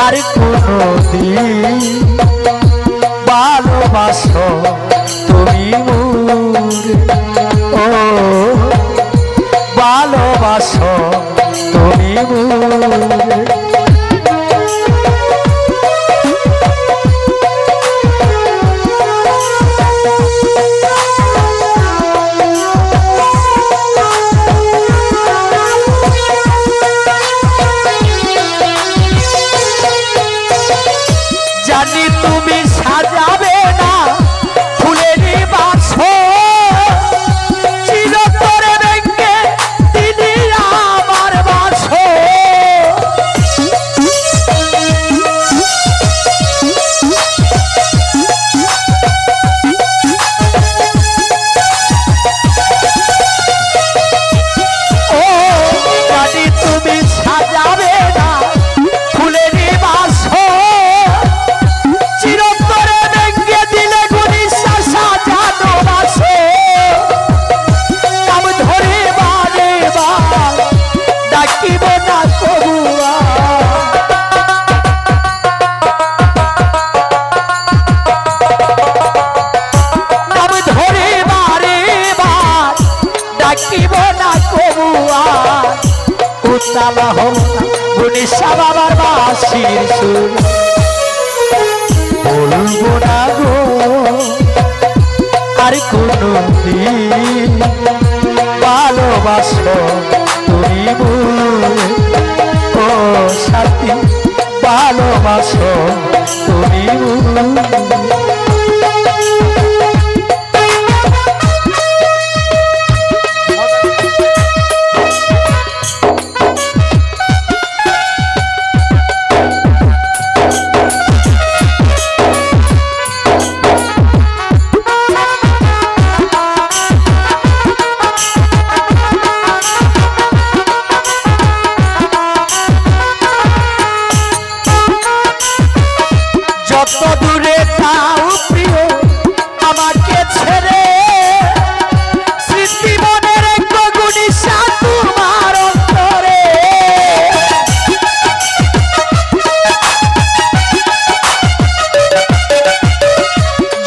আর কোনদিন ভালোবাসো তুমি মোরে, ও ভালোবাসো তুমি মোরে। জানি তুমি সাজাবে না ফুলেরই বাক্স, চিরতরে ভেঙে দিলি আমার বাক্স। ও জানি তুমি সাজাবে না ফুলেরই বাক্স, চিরতরে ভেঙে দিলে গুনিশা সাজানো বাক্স। নাম ধরে বারে বার ডাকিব না কবুয়া, নাম ধরে বারে বার ডাকিব না কবুয়া। উতালা হল না গুনিশা বাবার বাঁশির সুর, বলবো না গো আর কোনদিন ভালোবাসো তুমি মোরে, ও সাথী ভালোবাসো তুমি মোরে। যত দূরে যাও প্রিয় আমাকে ছেড়ে, স্মৃতি মনে রেখো গুনিশা তোমার অন্তরে।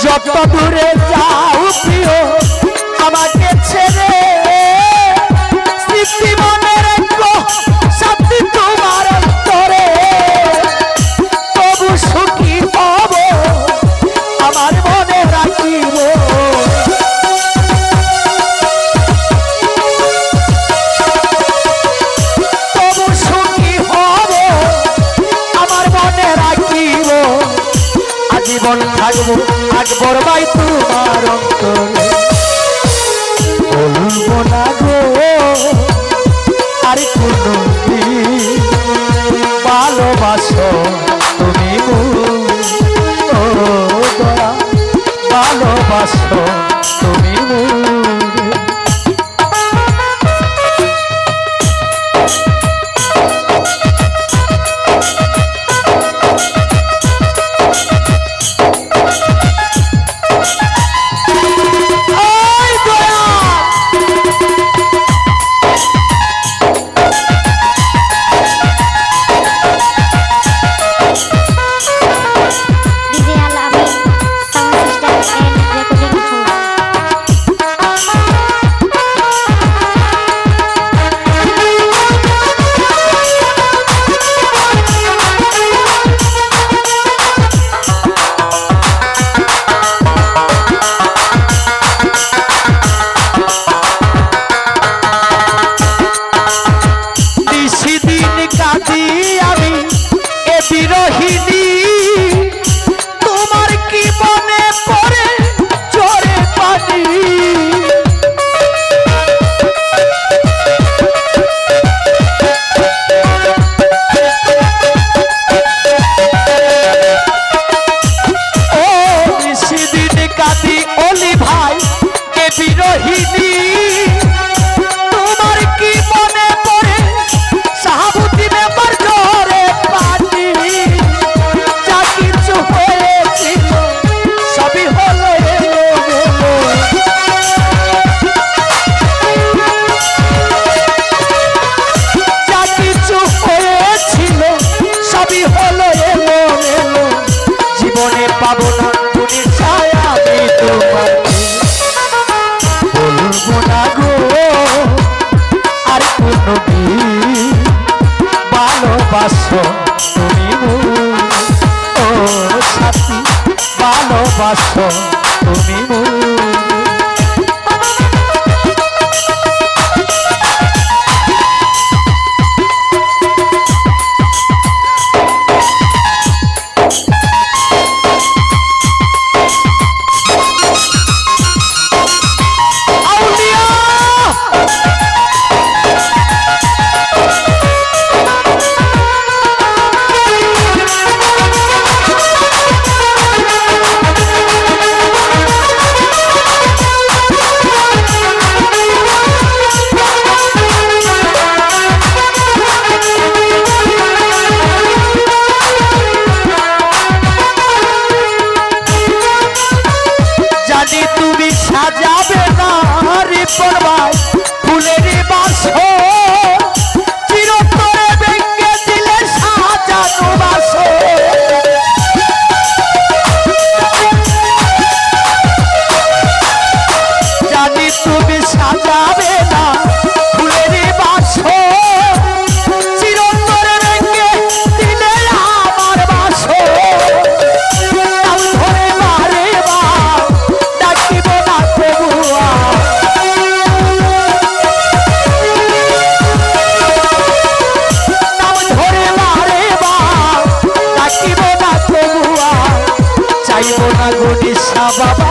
যত দূরে যাও প্রিয় আমাকে ছেড়ে, স্মৃতি মনে রেখো শান্তি তোমার অন্তরে। তবু সুখী হব আমার মনে রাখিব, তবু সুখী হব আমার মনে রাখিব। আজীবন থাকবো আকবর ভাই তোমার অন্তরে, বলবো না গো আর কোনদিন ভালোবাসো তুমি মোরে, ও দয়া ভালোবাসো তুমি মোরে। ওই দয়া DJ Al-Amin, sound system and recording tools. নিশিদিন কাঁদি আমি এ বিরহিনী, তোমার কি মনে পড়ে জোরে পানি। ও নিশিদিন কাঁদি অলি ভাই এ বিরহিনী, তোমার কি মনে পড়ে সাহাবুদ্দি মেম্বার জোরে পানি। যা কিছু হয়েছিল সবই হলো এলোমেলো, যা কিছু হয়েছিল সবই হলো এলোমেলো। পাবো না উড়িষ্যায় আমি তোমাকে বলবো না গো আর কোনদিন ভালোবাসো তুমি ও সাথী ভালোবাসো তুমি সাজাবে না রিপন ভাই ফুলের বাসো চিরতরে ভেঙে দিলে সাজানো বাসো জানি তুমি সাজাবে না ফুলের বাসো চিরতরে ভেঙে দিলে আমার বাসো ধরে মারে বা ডাকিব না তবুয়া নাম ধরে মারে বা ডাকিব না তবুয়া চাইব না গো নিশা বাবা